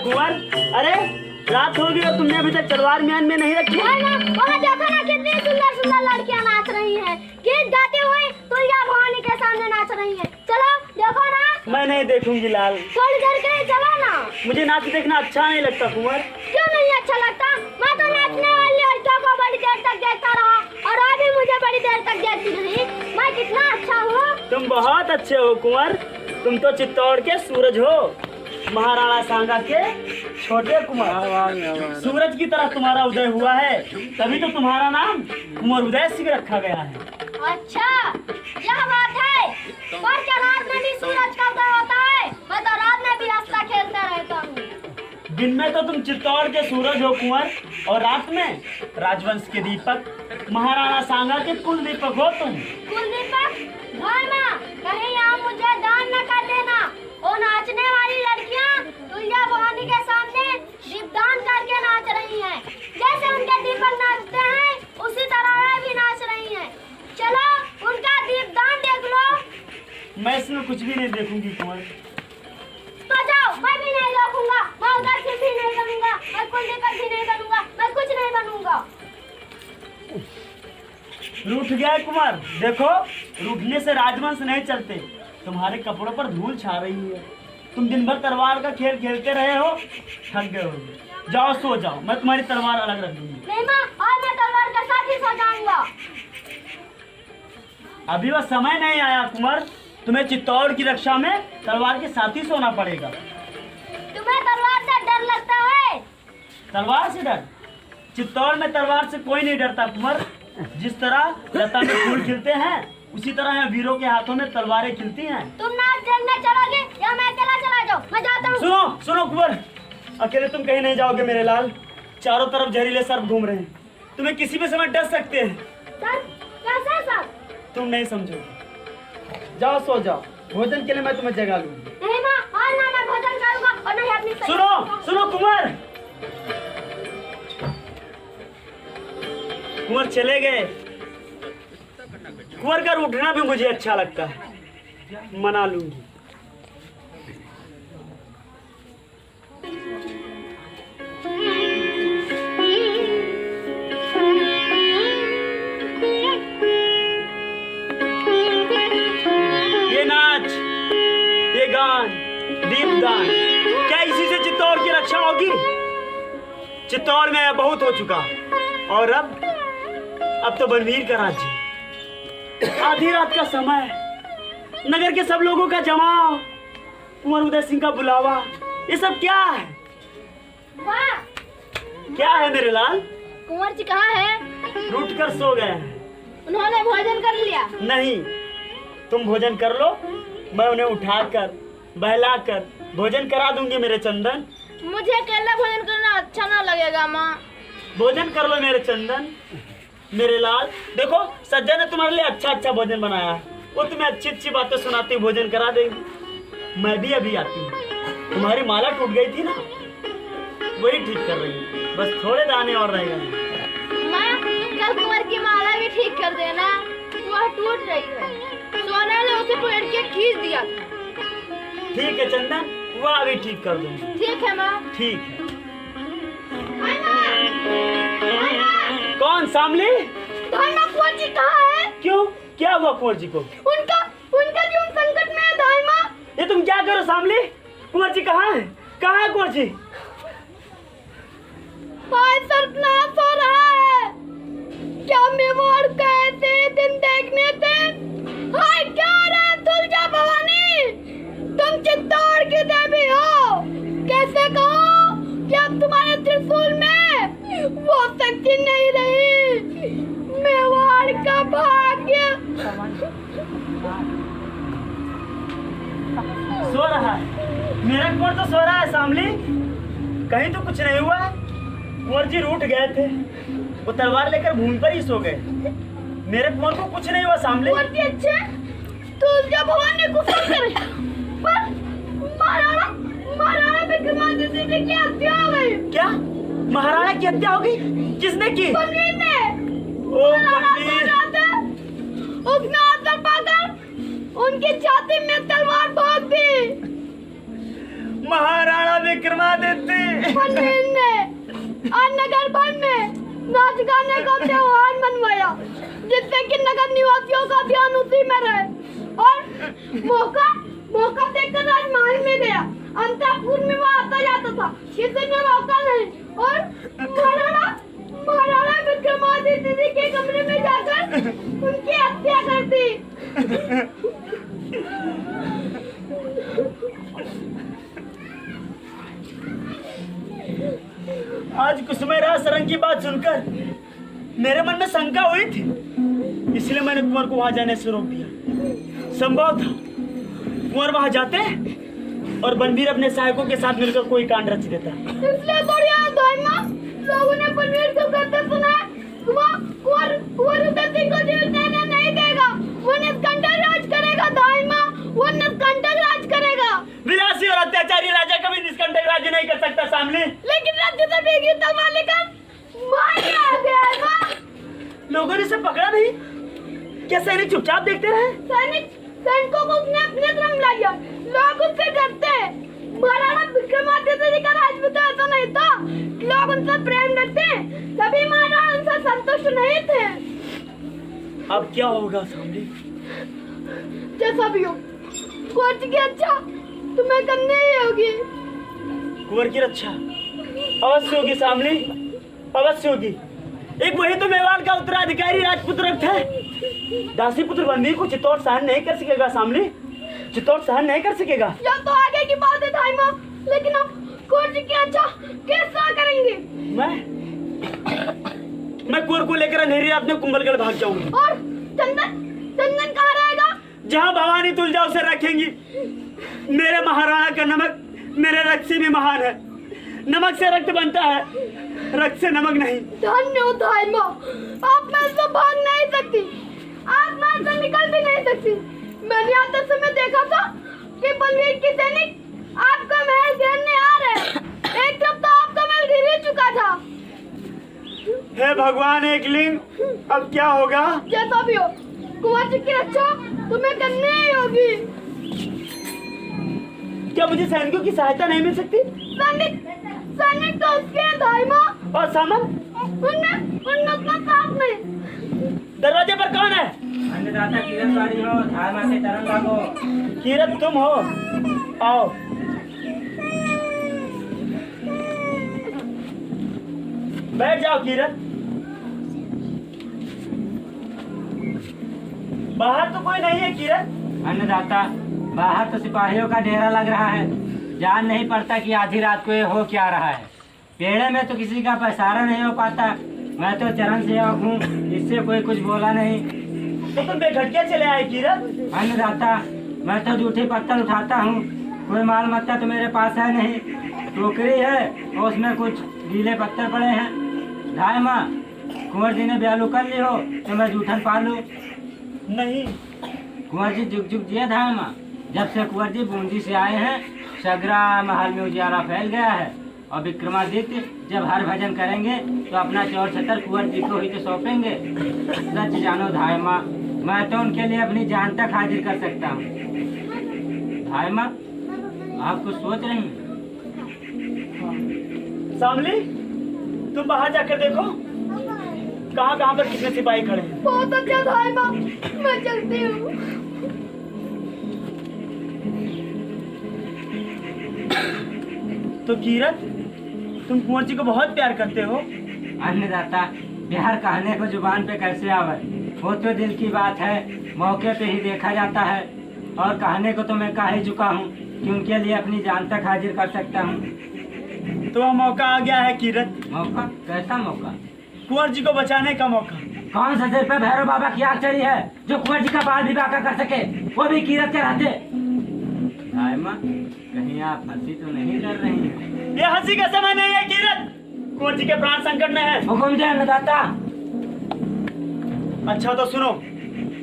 कुंवर? अरे रात हो गई और तुमने अभी तक तलवार म्यान में नहीं रखी? वहाँ देखो ना कितनी सुंदर सुंदर लड़कियाँ नाच रही हैं। गीत गाते हुए तुलजा भवानी के सामने नाच रही हैं। चलो देखो ना। मैं नहीं देखूंगी लाल। थोड़ी देर के लिए चलो ना। मुझे नाच देखना अच्छा नहीं लगता कुंवर। क्यों नहीं अच्छा लगता? मैं तो नाचने वाली लड़कियों को बड़ी देर तक देखता रहा और अभी मुझे बड़ी देर तक देखती नहीं। मैं कितना अच्छा हूँ। तुम बहुत अच्छे हो कुंवर। तुम तो चित्तौड़ के सूरज हो, महाराणा सांगा के छोटे कुंवर। सूरज की तरह तुम्हारा उदय हुआ है, तभी तो तुम्हारा नाम कुंवर उदय सिंह रखा गया है। अच्छा यह बात है। पर क्या रात में भी सूरज का उदय होता है? मैं तो रात में भी रास्ता खेलता रहता हूँ। दिन में तो तुम चित्तौड़ के सूरज हो कुंवर, और रात में राजवंश के दीपक, महाराणा सांगा के कुल दीपक हो तुम। कुल दीपक? भाई माँ कहीं यहाँ मुझे दान न कर देना। वो नाचने वाली लड़कियाँ तुलजा भवानी के सामने दीपदान करके नाच रही हैं। जैसे उनके दीपक नाचते हैं उसी तरह वे भी नाच रही हैं। चलो उनका दीपदान देख लो। मैं इसमें कुछ भी नहीं देखूंगी कुंवर। तो जाओ, मैं भी नहीं देखूंगा। मैं उधर से भी नहीं बनूंगा, मैं कुल दीपक भी नहीं बनूंगा, मैं कुछ नहीं बनूंगा। रूठ गया कुंवर। देखो रूठने से राजवंश नहीं चलते। तुम्हारे कपड़ों पर धूल छा रही है। तुम दिन भर तलवार का खेल खेलते रहे हो, थक गए हो। जाओ सो जाओ, मैं तुम्हारी तलवार अलग रख दूंगी। नहीं माँ, और मैं तलवार के साथ ही सो जाऊंगा। अभी वह समय नहीं आया कुंवर। तुम्हें चित्तौड़ की रक्षा में तलवार के साथ ही सोना पड़ेगा। तुम्हें तलवार से डर लगता है? तलवार से डर? चित्तौड़ में तलवार से कोई नहीं डरता कुंवर। जिस तरह लता में फूल खिलते हैं उसी तरह यहाँ वीरों के हाथों में तलवारें खिलती हैं। तुम नाच देखने चलोगे या मैं अकेला चला जाऊं? मैं जाता हूँ। सुनो सुनो कुंवर, अकेले तुम कहीं नहीं जाओगे मेरे लाल। चारों तरफ जहरीले सर्प घूम रहे हैं, तुम्हें किसी भी समय डर सकते हैं। सर कैसे सर? तुम नहीं समझोगे। जाओ सो जाओ, भोजन के लिए मैं तुम्हें जगा लूंगी। नहीं माँ, और ना मैं भोजन करूंगा और नहीं अपनी सुनो सुनो कुंवर। कुंवर चले गए। कुंवर का रूठना भी मुझे अच्छा लगता है, मना लूंगी। ये नाच, ये गान, दीपदान, क्या इसी से चित्तौड़ की रक्षा होगी? चित्तौड़ में बहुत हो चुका और अब तो बनवीर का राज्य। आधी रात का समय, नगर के सब लोगों का जमाव, कुंवर उदय सिंह का बुलावा, ये सब क्या है? वाह, क्या है मेरे लाल? कुंवर जी कहाँ है? रूठ कर सो गए हैं। उन्होंने भोजन कर लिया? नहीं, तुम भोजन कर लो, मैं उन्हें उठाकर बहलाकर भोजन करा दूंगी मेरे चंदन। मुझे अकेला भोजन करना अच्छा ना लगेगा माँ। भोजन कर लो मेरे चंदन, मेरे लाल। देखो सज्जन ने तुम्हारे लिए अच्छा अच्छा भोजन बनाया, वो तुम्हें अच्छी अच्छी बातें सुनाती भोजन करा देगी। मैं भी अभी आती हूँ। तुम्हारी माला टूट गई थी ना, वही ठीक कर रही हूँ, बस थोड़े दाने और रह गए। माँ कल कुंवर की माला भी ठीक कर देना, वह टूट रही है। सोना ने उसे पलट के खींच दिया था। ठीक है चंदन, वह अभी ठीक कर दूंगी। ठीक है माँ। ठीक है। कौन सामली? कुंवर जी कहाँ है? क्यों, क्या हुआ कुंवर जी को? उनका जीवन संकट में है दाई माँ। ये तुम क्या करो सामली? कुंवर जी कहाँ है? कहाँ है कुंवर जी? सर्वनाश हो रहा है। क्या मेवाड़ का ऐसे दिन देखने थे? हाय क्या रे तुलजा भवानी, तुम चित्तौड़ की देवी हो। कैसे कहो कि अब तुम्हारे त्रिशूल में वो शक्ति नहीं रही। मेवाड़ का भाग्य सो रहा है। मेरा कुंवर तो सो रहा है सामली, कहीं तो कुछ नहीं हुआ। कुंवर जी रूठ गए थे, वो तलवार लेकर भूमि पर ही सो गए। मेरे कुंवर को कुछ नहीं हुआ सामली। कुंवर जी अच्छे, तुलजा भवानी को फोन करे, पर महाराणा विक्रमादित्य की हत्या हो गई। क्या महाराणा की हत्या हो गई? किसने की? पंडित ने। ओ पंडित, उसने आतर पाकर उनकी छाती में तलवार भोंक दी। महाराणा विक्रमादित्य मेले का त्योहार मनवाया, जिससे कि नगर निवासियों का ध्यान उसी में रहे। और मौका देखकर राजमहल में गया। अंतःपुर में वो आता जाता था, किसी ने रोका नहीं। और महाराणा विक्रमादित्य जी के कमरे में जाकर उनकी हत्या कर दी। आज कुसुमेरा सरंग की बात सुनकर मेरे मन में शंका हुई थी, इसलिए मैंने कुंवर को वहां जाने से रोक दिया। संभव था कुंवर वहां जाते और बनवीर अपने सहायकों के साथ मिलकर कोई कांड रच देता। इसलिए थोड़ी दाइमा लोगों ने बनवीर को कहते सुना कुंवर उदय सिंह को जीतने नहीं देगा, वो निष्कंटक राज करेगा। दाइमा वो निष्कंटक राज करेगा। विलासी और अत्याचारी राजा कभी निष्कंटक राज्य नहीं कर सकता सामने। लेकिन राज्य से बेगी तलवार लेकर मार गया है ना। लोगों ने इसे पकड़ा नहीं क्या? सैनिक चुपचाप देखते रहे? सैनिकों को उसने अपने तरफ लाया। लोग उससे डरते हैं। महाराणा विक्रमादित्य जी का राज तो ऐसा नहीं था। लोग उनसे प्रेम करते हैं, तभी महाराणा उनसे संतुष्ट नहीं थे। अब क्या होगा सामने? जैसा भी हो, कुंवर की अच्छा तुम्हें करनी ही होगी। कुंवर की रक्षा अवश्य होगी सामने, अवश्य होगी। एक वही तो मेवाड़ का उत्तराधिकारी राजपुत्र है। दासी पुत्र बनवीर को चित्तौड़ सहन नहीं कर सकेगा सामने, चित्तौड़ सहन नहीं कर सकेगा। यह तो आगे की बात है दाइमा, लेकिन हम कुंवर जी की अच्छा कैसा करेंगे? मैं कुंवर को लेकर अंधेरी रात में कुंभलगढ़ भाग जाऊंगा। और चंदन कहाँ रहेगा? जहाँ भवानी तुलजा उसे रखेंगी। मेरे महाराणा का नमक मेरे रक्त से भी महान है। नमक से रक्त बनता है, रक्त से नमक नहीं। धन्य हो दाइमा, आप मैं से भाग नहीं सकती, आप मैं से निकल भी नहीं सकती। मैंने आते समय देखा था कि बनवीर की सैनिक आपका महल घेरने आ रहे। एक तरफ तो आपका महल घिर ही चुका था। हे भगवान एक लिंग, अब क्या होगा? जैसा भी हो, कुंवर जी की रक्षा तुम्हें करनी ही होगी। क्या मुझे सैनिकों की सहायता नहीं मिल सकती? सैनिक तो उसके हैं दाइमा। और सामन? उनमें उतना साथ नहीं। दरवाजे पर कौन है? अन्नदाता किरण वाली हो, धामा से तरंग भागो। किरण तुम हो, आओ। बैठ जाओ किरण। बाहर तो कोई नहीं है किरण। अन्नदाता, बाहर तो सिपाहियों का डेरा लग रहा है। जान नहीं पड़ता कि आधी रात को ये हो क्या रहा है। पेड़े में तो किसी का पसारा नहीं हो पाता। मैं तो चरण सेवक हूँ, इससे कोई कुछ बोला नहीं। तो तुम बेघटके चले आए किरण। अन्नदाता, मैं तो जूठे पत्थर उठाता हूँ, कोई माल मत्ता तो मेरे पास है नहीं। टोकरी है और उसमें कुछ गीले पत्थर पड़े हैं। धाय माँ, कुंवर जी ने ब्यालू कर ली हो तो मैं जूठन पा लूँ? नहीं। कुंवर जी जुग जुग जिए धाय माँ। जब से कुंवर जी बूंदी से आए हैं, सगरा महल में उजियारा फैल गया है। और विक्रमादित्य जब हर भजन करेंगे तो अपना चौर छतर कुंवर जी को ही तो सौंपेंगे। सच जानो धाय माँ, मैं तो उनके लिए अपनी जान तक हाजिर कर सकता हूँ। धाय माँ, आप कुछ सोच रही हैं? सामली, तुम बाहर जाकर देखो कहाँ कहाँ पर कितने सिपाही खड़े हैं। बहुत अच्छा दाइमा, मैं चलती हूँ। तो किरण, तुम कुंवर जी को बहुत प्यार करते हो। अन्नदाता, प्यार कहने को जुबान पे कैसे आवे? वो तो दिल की बात है, मौके पे ही देखा जाता है। और कहने को तो मैं कह ही चुका हूँ कि उनके लिए अपनी जान तक हाजिर कर सकता हूँ। तो वह मौका आ गया है किरण। मौका? कैसा मौका? कुंवर जी को बचाने का मौका। कौन सा सिर पे भैरव बाबा की आग चढ़ी है जो कुंवर जी का बाल भी बांका कर सके, वो भी कीरत के रहते? हाय माँ, कहीं आप हंसी तो नहीं कर रही हैं? ये हंसी का समय नहीं है किरण, कुंवर जी के प्राण संकट में है। हुकुम दे अन्नदाता। अच्छा तो सुनो,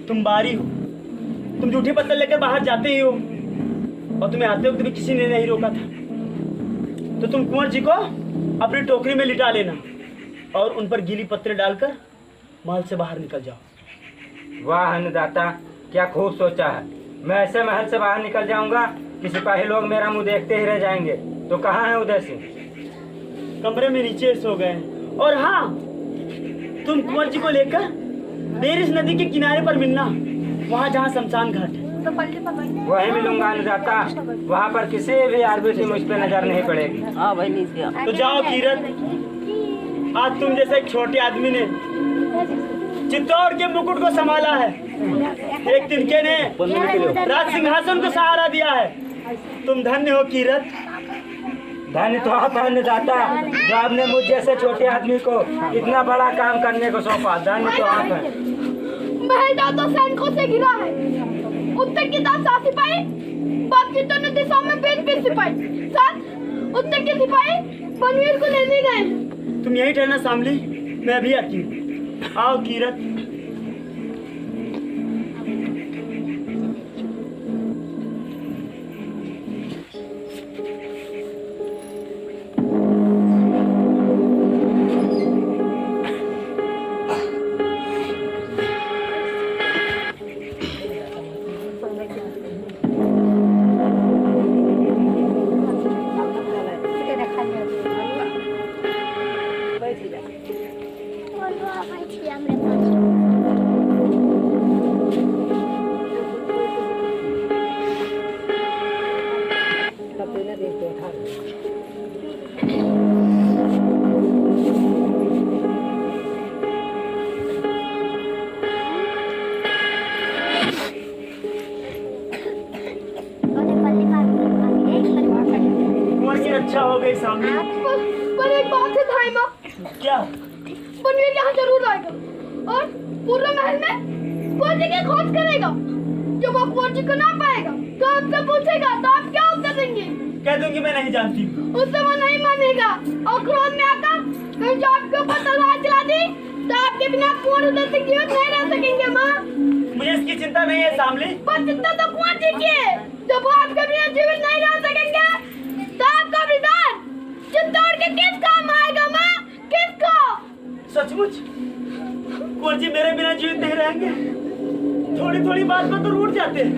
तुम बारी हो, तुम जूठी पत्थर लेकर बाहर जाते ही हो और तुम्हें आते वक्त भी किसी ने नहीं रोका था। तो तुम कुंवर जी को अपनी टोकरी में लिटा लेना और उन पर गीली पत्थर डालकर महल से बाहर निकल जाओ। वाह अन्नदाता, क्या खूब सोचा है। मैं ऐसे महल से बाहर निकल जाऊंगा कि सिपाही लोग मेरा मुंह देखते ही रह जाएंगे। तो कहाँ है उदय सिंह? कमरे में नीचे सो गए। और हाँ, तुम कुंवर जी को लेकर बेरिस नदी के किनारे पर मिलना, वहाँ जहाँ शमशान घाट है। वही मिलूंगा अनुजाता, वहाँ पर किसी भी आदमी से मुझ पर नजर नहीं पड़ेगी। हाँ भाई नीचे। तो जाओ कीरत, आज तुम जैसे एक छोटे आदमी ने चित्तौड़ के मुकुट को संभाला है, एक तिनके ने राज सिंहासन को सहारा दिया है। तुम धन्य हो कीरत। धन्य तो आप हैं अनुजाता, जो आपने मुझ जैसे छोटे आदमी को इतना बड़ा काम करने को सौंपा। धन्य तो आप हैं। महल तो सैनिकों से घिरा है, उत्तर की तरफ 7 सिपाही, बाकी दोनों दिशाओं में 20 सिपाही, साथ उत्तर के सिपाही बनवीर को लेने गए। तुम यही ठहरना शामली, मैं अभी आती हूँ। आओ कीरत। अच्छा हो गई सामने। पर एक बात है भाई माँ, क्या? बनवीर यहाँ जरूर आएगा और पूरे महल में कुंवर जी की खोज करेगा। जब वो कुंवर जी को ना पाएगा तो आपसे पूछेगा, तो आप क्या उत्तर देंगे? कह दूंगी मैं नहीं जानती। उससे वो नहीं मानेगा और क्रोध में आकर कहीं जो आपके ऊपर तलवार चला दी तो आपके बिना कुंवर उधर से जीवित नहीं रह सकेंगे। माँ मुझे इसकी चिंता नहीं है सामने। पर चिंता तो कुंवर जी की है, जब वो आपके बिना जीवित नहीं रह सकेंगे तो आपका विधान चित्तौड़ के किस काम आएगा? माँ किसको? सचमुच कुंवर जी मेरे बिना जीवित नहीं रहेंगे। थोड़ी थोड़ी बात पर तो रूठ जाते हैं।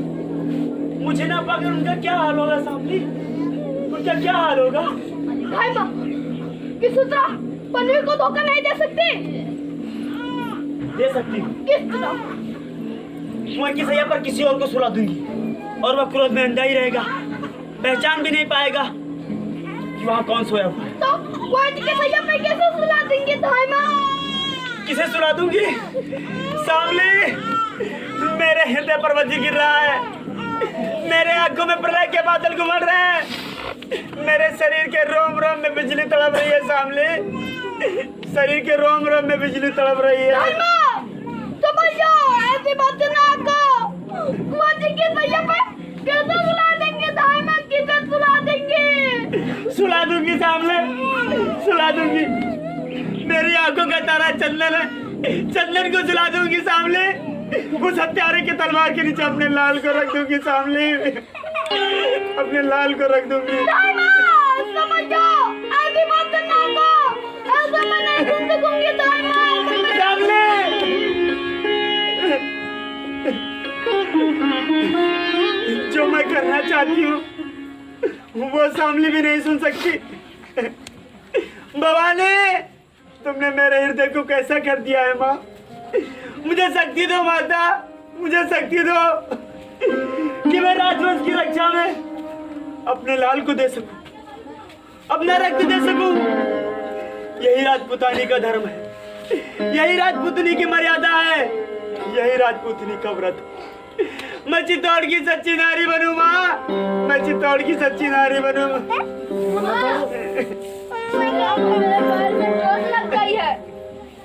मुझे ना पाकर उनका क्या हाल होगा सामने? उनका क्या हाल होगा? भाई माँ किस तरह बनवीर को धोखा नहीं दे सकती? दे सकती हूँ। किस तरह? कुंवर की सैया पर किसी और को सुला दूंगी और वह क्रोध में अंधा ही रहेगा, पहचान भी नहीं पाएगा कि वहाँ कौन सोया हुआ है। तो कुंवर जी के सैया पे कैसे सुला देंगे भाई माँ? किसे सुला दूंगी? सामने मेरे हृदय पर वज्र गिर रहा है, मेरे आंखों में प्रलय के बादल घुमड़ रहे हैं, मेरे शरीर के रोम रोम में बिजली तड़प रही है। सामने शरीर के रोम रोम में बिजली तड़प रही है। समझ जाओ, ऐसी बात ना करो। कुंवर जी के सैया पे कैसे सुला देंगे भाई माँ? किसे सुला देंगे? सुला दूंगी सामने, सुला दूंगी। मेरी आंखों का तारा चंदन है, चंदन को सुला दूंगी सामने। उस हत्यारे के तलवार के नीचे अपने लाल को रख दूंगी सामने, अपने लाल को रख दूंगी। समझ जाओ, ऐसी बात ना करो, ऐसा मैं नहीं सुन सकूंगी सामने। जो मैं करना चाहती हूँ वो सामने भी नहीं सुन सकती। भवानी तुमने मेरे हृदय को कैसा कर दिया है माँ? मुझे शक्ति दो माता, मुझे शक्ति दो कि मैं राजवंश की रक्षा में अपने लाल को दे सकूं, अपना रक्त दे सकूं। यही राजपुतानी का धर्म है, यही राजपुतनी की मर्यादा है, यही राजपुतनी का व्रत। मैं चित्तौड़ की सच्ची नारी बनूं माँ, मैं चित्तौड़ की सच्ची नारी बनूं। चोट लग गई है,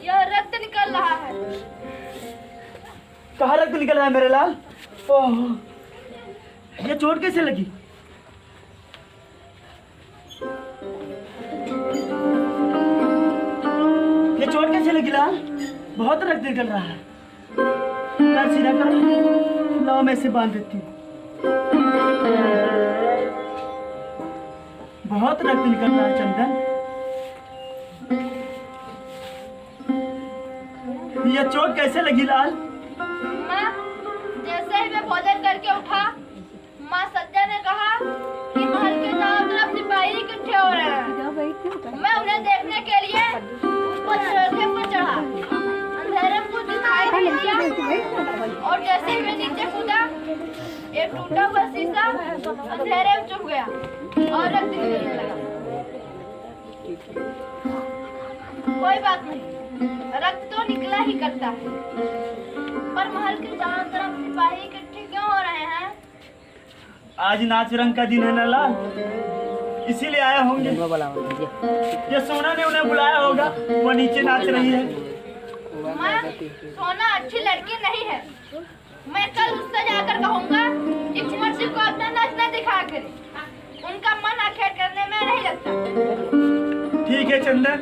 यह रक्त निकल रहा है। कहाँ रक्त निकल रहा है मेरे लाल? ओह, ये चोट कैसे लगी? ये चोट कैसे लगी लाल? बहुत रक्त निकल रहा है। पैर सीधा करो, लाओ मैं इसे बांध देती हूँ। बहुत रक्त निकल रहा है चंदन। ये चोट कैसे लगी लाल? माँ, जैसे ही मैं भोजन करके उठा, माँ सज्जा ने कहा कि महल के चारों तरफ सिपाही इकट्ठे हो रहे हैं। मैं उन्हें देखने के लिए ऊपर चढ़ा। नहीं किया और जैसे ही मैं नीचे कूदा एक टूटा हुआ शीशा अंधेरे में चुभ गया और रक्त निकलने लगा। कोई बात नहीं, रक्त तो निकला ही करता है, पर महल के चारों तरफ सिपाही इकट्ठे क्यों हो रहे हैं? आज नाच रंग का दिन है ना लाल, इसीलिए आए होंगे। ये सोना ने उन्हें बुलाया होगा, वो नीचे नाच रही है। माँ, सोना अच्छी लड़की नहीं है। मैं कल उससे जाकर कहूँगा कि कुंवर सिंह को अपना नाचना दिखा करे। उनका मन आखेट करने में नहीं लगता। ठीक है चंदन,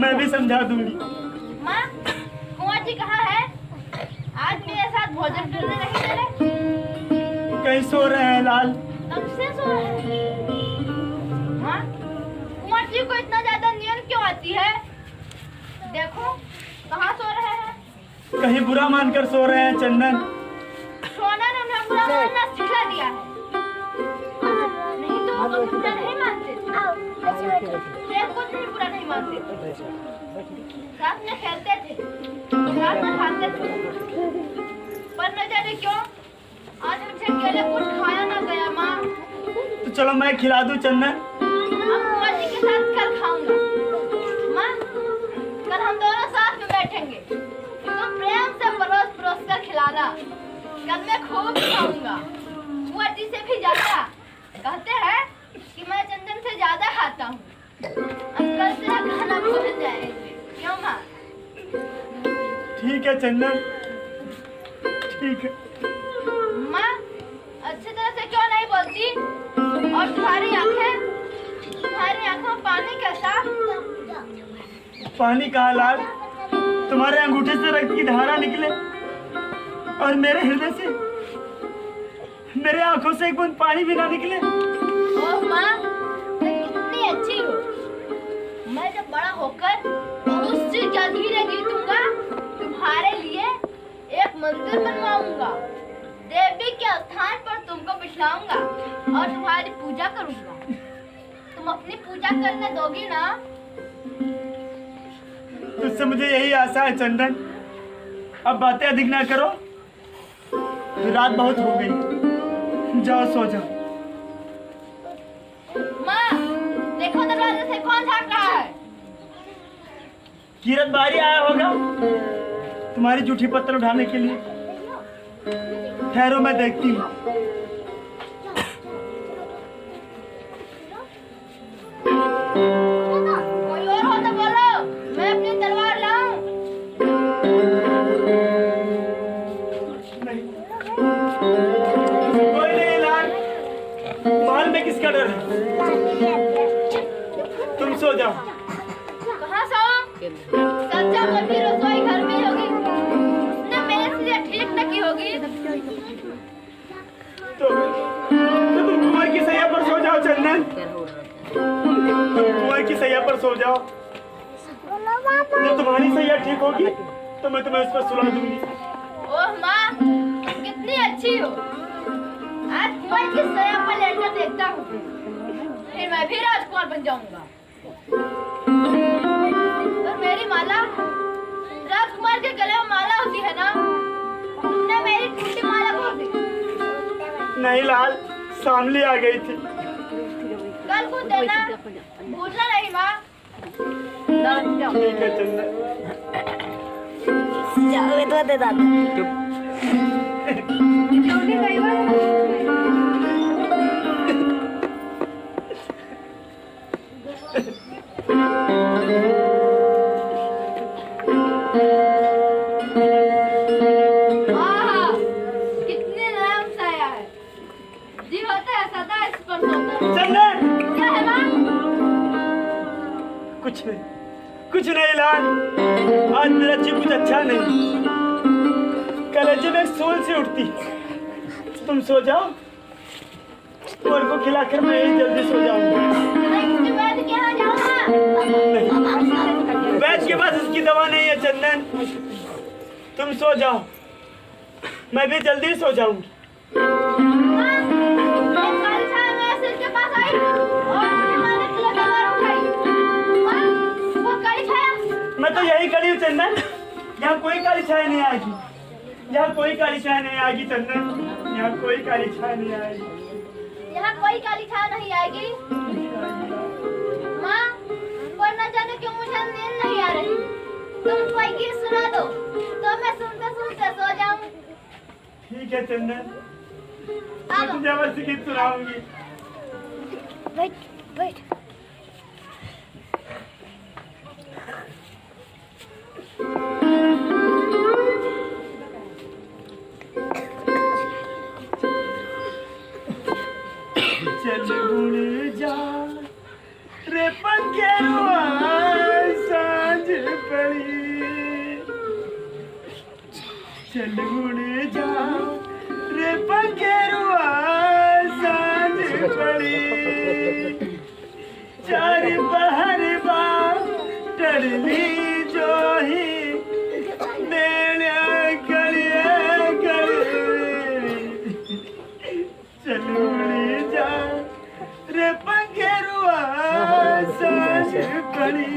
मैं भी समझा दूंगी। माँ, कुंवर जी कहाँ है? आज मेरे साथ भोजन करने नहीं दे रहे। कहीं सो रहे हैं लाल। तब से सो रहे हैं। माँ, कुंवर जी को इतना ज्यादा नींद क्यों आती है? देखो, कहाँ सो रहे हैं? कहीं बुरा मानकर सो रहे हैं चंदन। सोना ने उन्हें बुरा मानना सिखा दिया है। नहीं तो वो कभी बुरा नहीं मानते। प्रेम को नहीं बुरा नहीं मानते। साथ में खेलते थे, साथ में खाते थे, पर न जाने क्यों आज मुझे अकेले कुछ खाया ना गया। माँ, तो चलो मैं खिला दूं चंदन। अब कुंवर जी के साथ कल खाऊंगा। माँ, कल हम दोनों साथ में बैठेंगे। तुम प्रेम से परोस परोस कर खिलाना। कल मैं खूब खाऊंगा, कुंवर जी से भी ज्यादा। कहते हैं कि मैं चंदन से ज्यादा खाता हूँ। अंकल से खाना भूल जाएंगे, क्यों माँ? ठीक है चंदन, ठीक है। माँ, अच्छी तरह से क्यों नहीं बोलती? और तुम्हारी आंखों में पानी कैसा? पानी कहाँ लाल, तुम्हारे अंगूठे से रक्त की धारा निकले और मेरे हृदय से, मेरे आंखों से एक बूंद पानी भी ना निकले। ओह माँ, मैं कितनी अच्छी हूँ। मैं जब बड़ा होकर उससे जगीरे जीतूंगा, तुम्हारे लिए एक मंदिर बनवाऊंगा, देवी के स्थान पर तुमको बिठाऊंगा और तुम्हारी पूजा करूंगा। तुम अपनी पूजा करने दोगी ना? तुझसे मुझे यही आशा है चंदन। अब बातें अधिक ना करो, रात बहुत हो गई, जाओ सो जाओ। माँ, देखो दरवाजे से कौन झांक रहा है? कीरत बारी आया होगा तुम्हारी जूठी पत्थर उठाने के लिए। ठहरो, मैं देखती हूँ। कोई और हो तो बोलो, मैं अपनी तलवार लाऊं। नहीं, कोई नहीं लाल, महल में किसका डर है? तुम सो जाओ। कहाँ सोऊं? सच्चा कभी रसोई घर में होगी। उसने मेरे लिए ठीक न की होगी। तो तुम कुंवर की सैया पर सो जाओ चंदन। तुम कुंवर की सैया पर सो जाओ। जब तुम्हारी सैया ठीक होगी तो मैं तुम्हें उस पर सुला दूंगी। ओह माँ, तुम कितनी अच्छी हो। आज कुंवर की सैया पर लेटकर देखता हूँ, फिर मैं भी राजकुमार बन जाऊंगा। और मेरी माला, राजकुमार के गले में माला होती है ना? तुमने मेरी टूटी माला खो दी। नहीं लाल, सामने आ गई थी। कल को देना, भूलना नहीं माँ। ठीक है चंदन। आहा, कितनी नरम साया है। जी होता है सदा इस पर सोता है। चंदन, क्या है माँ? कुछ नहीं, कुछ नहीं लाल। आज मेरा जी कुछ अच्छा नहीं। कलेजे में सोल से उठती। तुम सो जाओ, कुंवर को खिलाकर मैं यही जल्दी सो जाऊंगा। मैं किसी वैद्य के यहाँ जाऊँगा। नहीं, वैद्य के पास इसकी दवा नहीं है चंदन। तुम सो जाओ, मैं भी जल्दी सो जाऊंगी। माँ, एक काली छाया मेरे सिर के पास आई और मुझे मारने के लिए तलवार उठाई। माँ, वो काली छाया। मैं तो यही खड़ी हूँ चंदन, यहाँ कोई काली छाया नहीं आएगी। यहाँ कोई काली छाया नहीं आएगी चंदन, यहाँ कोई काली छाया नहीं आएगी। यहाँ कोई काली छाया नहीं आएगी। माँ, पर न जाने क्यों मुझे नींद नहीं आ रही। तुम कोई गीत सुना दो तो मैं सुनते सुनते सो जाऊं। ठीक है चंदन, मैं तुझे अवश्य गीत सुनाऊंगी। बैठ। चल मुड़ जा रे पंखेरुआ सांझ पड़ी, चल मुड़ जा रे पंखेरुआ सांझ पड़ी, चार बहर बार टड़ली जो ही देने करिए करिए, चल मुड़ जा रे पंखेरुआ सांझ पड़ी,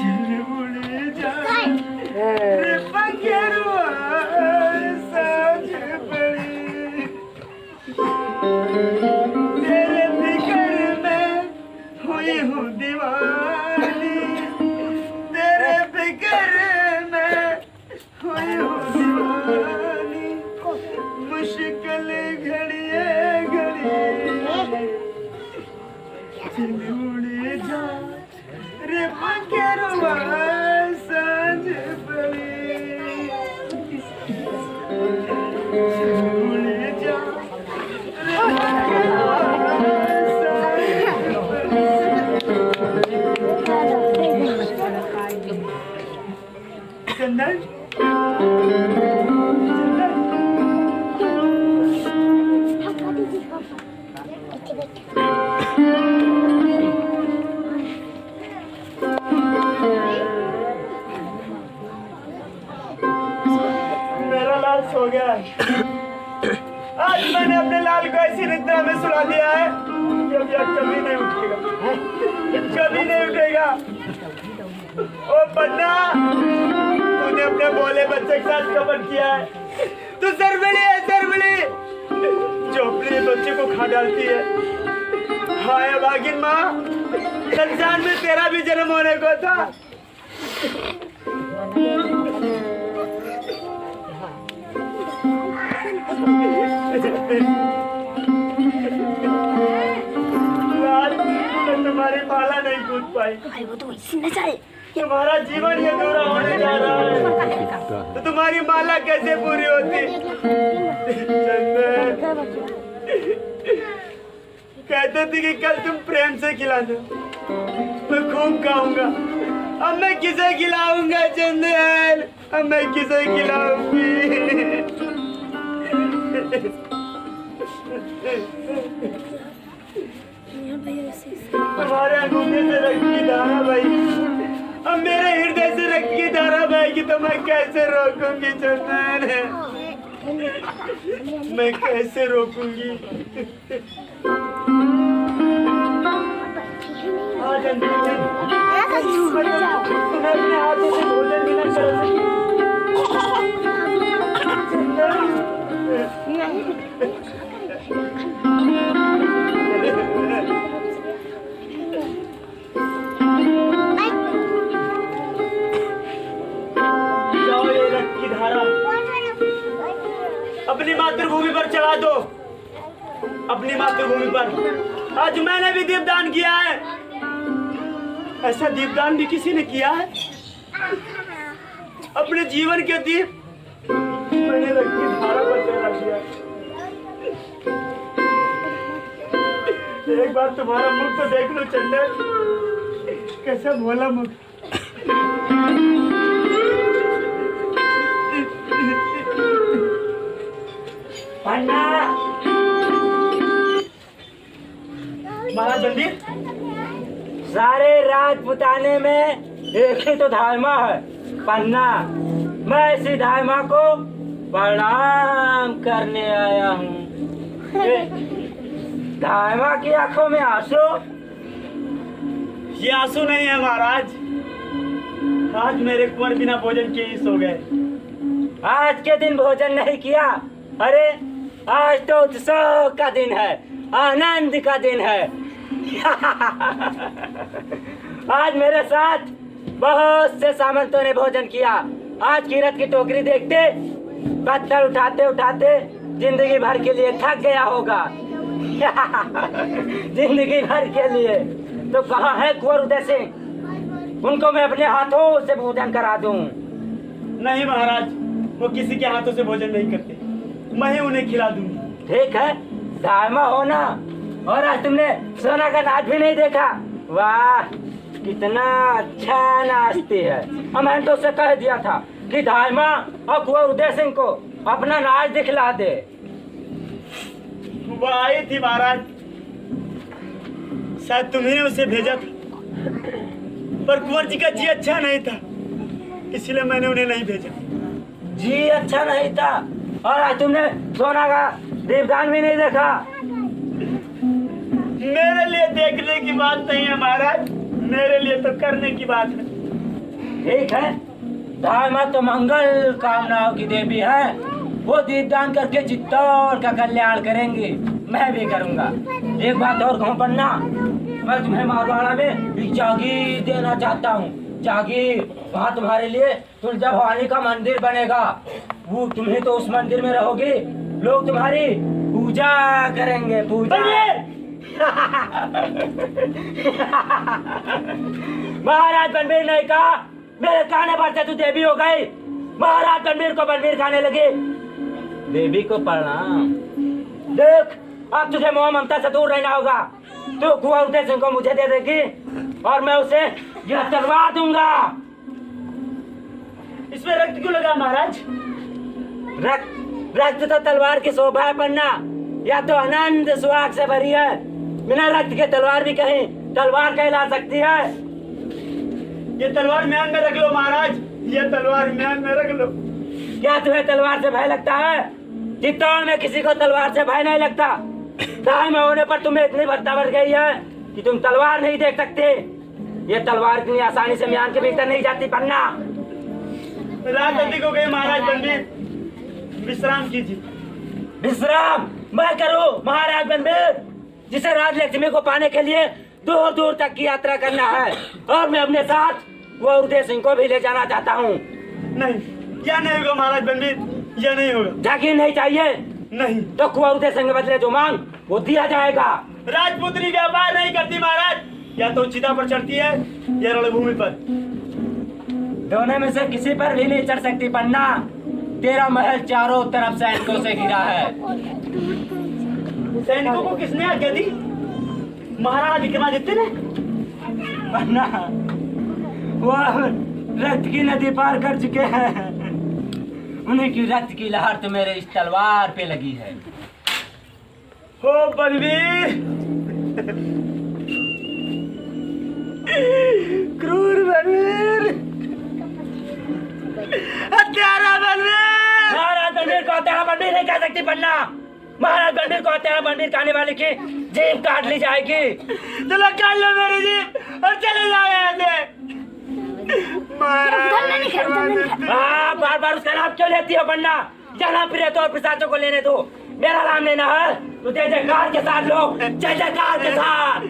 चल मुड़ जा रे पंखेरुआ सांझ पड़ी, तेरे फिक्र में हुई हूँ दीवानी, तेरे फिक्र में हुई हूँ दीवानी, मुश्किल घड़िए चल मुड़ जा रे पंखेरुआ सांझ पड़ी, चल मुड़ जा रे पंखेरुआ सांझ पड़ी। चंदन मेरा लाल सो गया है। आज मैंने अपने लाल को ऐसी निद्रा में सुला दिया है कि अब यह कभी नहीं उठेगा, कभी नहीं उठेगा। ओ पन्ना, तूने अपने बोले बच्चे के साथ कपट किया है। तू सरबड़ी है, सरबड़ी जो अपने बच्चे को खा डालती है। हाय भागिन माँ, संसार में तेरा भी जन्म होने को था। लाल, मैं तुम्हारी माला नहीं कूद पाई। तुम्हारा जीवन ये अधूरा होने जा रहा है, तो तुम्हारी माला कैसे पूरी होती? चंदन, कहते थे कि कल तुम प्रेम से खिलाना, मैं खूब खाऊंगा। अब मैं किसे खिलाऊंगा चंदन? अब मैं किसे खिलाऊंगी? तुम्हारे अंगूठे से रक्त की धारा बही, अब मेरे हृदय से रक्त की धारा बहेगी तो मैं कैसे रोकूंगी चंदन? मैं कैसे रोकूंगी? आज तुम्हें अपने हाथों से भोजन भी न कर सकी। जाओ ये रक्त की धारा अपनी मातृभूमि पर चला दो, अपनी मातृभूमि पर। आज मैंने भी दीपदान किया है, ऐसा दीपदान भी किसी ने किया है? अपने जीवन के दीप मैंने रक्त की धारा पर चला दिया। एक बार तुम्हारा मुख तो देख लो चंदन, कैसा भोला मुख। पन्ना, महाराज जल्दी। सारे राजपुताने में एक ही तो धामा है, पन्ना। मैं इसी धामा को प्रणाम करने आया हूँ। धामा की आंखों में आंसू? ये आंसू नहीं है महाराज, आज मेरे कुंवर बिना भोजन के ही सो गए। आज के दिन भोजन नहीं किया? अरे आज तो उत्सव का दिन है, आनंद का दिन है। आज मेरे साथ बहुत से सामंतों ने भोजन किया। आज कीरत की टोकरी देखते पत्थर उठाते उठाते जिंदगी भर के लिए थक गया होगा। जिंदगी भर के लिए। तो कहाँ है कुंवर उदय सिंह? उनको मैं अपने हाथों से भोजन करा दूं। नहीं महाराज, वो किसी के हाथों से भोजन नहीं करते, मैं ही उन्हें खिला दूंगी। ठीक है, दामा हो ना। और आज तुमने सोना का नाच भी नहीं देखा? वाह, कितना अच्छा नाचती है। और मैंने तो उसे कह दिया था कि दामा और कुंवर उदय सिंह को अपना नाच दिखला दे। वो आई थी महाराज, शायद तुम्ही ने उसे भेजा था, पर कुंवर जी का जी अच्छा नहीं था, इसलिए मैंने उन्हें नहीं भेजा। जी अच्छा नहीं था? और आज तुमने सोना का दीपदान भी नहीं देखा? मेरे लिए देखने की बात नहीं है महाराज, मेरे लिए तो करने की बात है। ठीक है, दामा तो मंगल कामनाओं की देवी है, वो दीपदान करके चित्तौड़ का कल्याण करेंगी, मैं भी करूंगा। एक बात और कहूँ पन्ना, मैं तुम्हें मारवाड़ा में एक जागीर देना चाहता हूँ। जागीर, वहाँ तुम्हारे लिए तुलजा भवानी का मंदिर बनेगा। वो तुम्हें तो उस मंदिर में रहोगे, लोग तुम्हारी पूजा करेंगे, पूजा। महाराज बनवीर ने कहा, मेरे कहने पर से तू देवी हो गई। महाराज बनवीर को बनवीर खाने लगी। देवी को प्रणाम। देख, अब तुझे मोह ममता से दूर रहना होगा। तू कुंवर उदय सिंह को मुझे दे देगी और मैं उसे यह तलवार दूंगा। इसमें रक्त क्यों लगा महाराज? रक्त तो तलवार की शोभा है पन्ना, या तो आनंद सुहाग से भरी है। बिना रक्त के तलवार भी कहीं तलवार कहला सकती है। ये तलवार म्यान में रख लो महाराज, ये तलवार म्यान में रख लो। क्या तुम्हें तलवार से भय लगता है? चित्तौड़ में किसी को तलवार से भय नहीं लगता। दाई में होने पर तुम्हें इतनी भत्ता बढ़ गई है कि तुम तलवार नहीं देख सकते। ये तलवार इतनी आसानी से म्यान के भीतर नहीं जाती पन्ना। रात अधिक हो गई महाराज बनवीर, विश्राम कीजिए। विश्राम मैं करूं महाराज बनवीर, जिसे राजलक्ष्मी को पाने के लिए दूर दूर तक की यात्रा करना है, और मैं अपने साथ वो उदय सिंह को भी ले जाना चाहता हूँ। नहीं, यह नहीं होगा महाराज बनवीर, यह नहीं होगा। जागीर नहीं चाहिए? नहीं। तो कुंवर उदय सिंह के बदले जो मांग वो दिया जाएगा। राजपुत्री व्यापार नहीं करती महाराज, या तो चिता पर चढ़ती है या रणभूमि पर। दोनों में से किसी पर भी नहीं चढ़ सकती पन्ना। तेरा महल चारों तरफ सैनिकों से घिरा है। सैनिकों को किसने आज्ञा दी? महाराणा विक्रमादित्य ने। पन्ना, वो रक्त की नदी पार कर चुके हैं। उन्हीं की रक्त की लहर तो मेरे इस तलवार पे लगी है। हो बनवीर, क्रूर बनवीर, हत्यारा बनवीर। महाराज बनवीर को हत्यारा बनवीर नहीं कह सकती पन्ना। महाराज बनवीर को हत्यारा बनवीर कहने वाले की जीभ काट ली जाएगी। चलो काट लो मेरी जीभ और चले जाओ यहाँ से। बार बार उसका नाम क्यों लेती हो पन्ना? जाना प्रिय तो और पिशाचों को लेने दो, मेरा नाम लेना है तो जय जयकार के साथ लो, जय जयकार के साथ।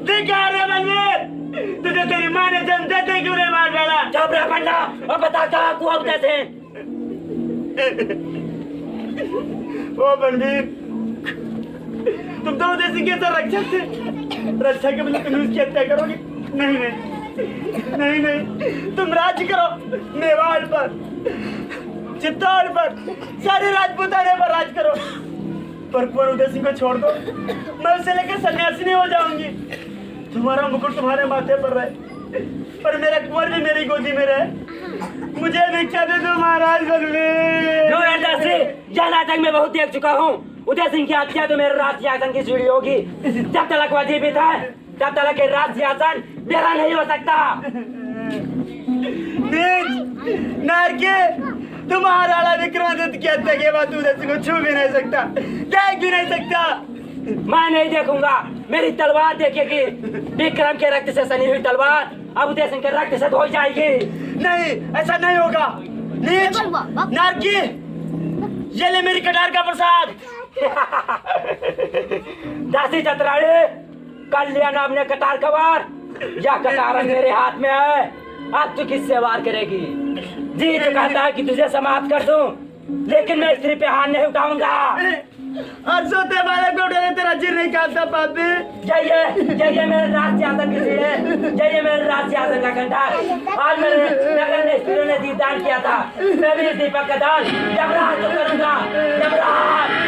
धिक्कार है बनवीर, तुझे तेरी माँ ने जन्म देते क्यों नहीं मार डाला? चुप रह पन्ना और बता कहाँ कुआं उदय सिंह। ओ बनवीर, तुम तो उदय सिंह के साथ रक्षक थे, रक्षा के बदले तुम उसकी हत्या करोगे? नहीं नहीं नहीं नहीं, तुम राज्य करो मेवाड़ पर, चित्तौड़ पर, सारे राजपूताने पर राज करो, पर कुंवर उदय सिंह को छोड़ दो। मैं उसे लेकर सन्यासिनी हो जाऊंगी। तुम्हारा मुकुट तुम्हारे माथे पर रहे, पर मेरा कुंवर भी मेरी गोदी में रहे। मुझे भिक्षा दे दो महाराज बनवीर। यह नाटक में बहुत देख चुका हूँ। उदय सिंह की हत्या तो मेरे राज सिंहासन की सीढ़ी होगी। जब तक वह जीवित है तब तक के राज सिंहासन मेरा नहीं हो सकता। नारके, तुम महाराणा विक्रमादित्य की हत्या के बाद उदय सिंह को छू भी नहीं सकता, देख भी नहीं सकता। मैं नहीं देखूंगा, मेरी तलवार देखेगी। विक्रम के रक्त से सनी हुई तलवार अब उदय सिंह के रक्त से धोई जाएगी। नहीं, ऐसा नहीं होगा। नीच नारकी, ये ले मेरी कटार का प्रसाद। दासी चतराड़ी, कर लिया ना अपने कटार का वार, या कटार मेरे हाथ में है, अब तू किससे वार करेगी? जी तो कहता है कि तुझे समाप्त कर दूं, लेकिन मैं स्त्री पे हाथ नहीं उठाऊंगा। और सोते वाले को उठाने तेरा जिर नहीं काटता पापी। जय मेरे राज सिंहासन की सीढ़ी, जय मेरे राज सिंहासन का कंधा। आज मेरे नगर में स्त्रियों ने दीपदान किया था, मैं भी इस दीपक का दान यमराज को करूंगा। यमराज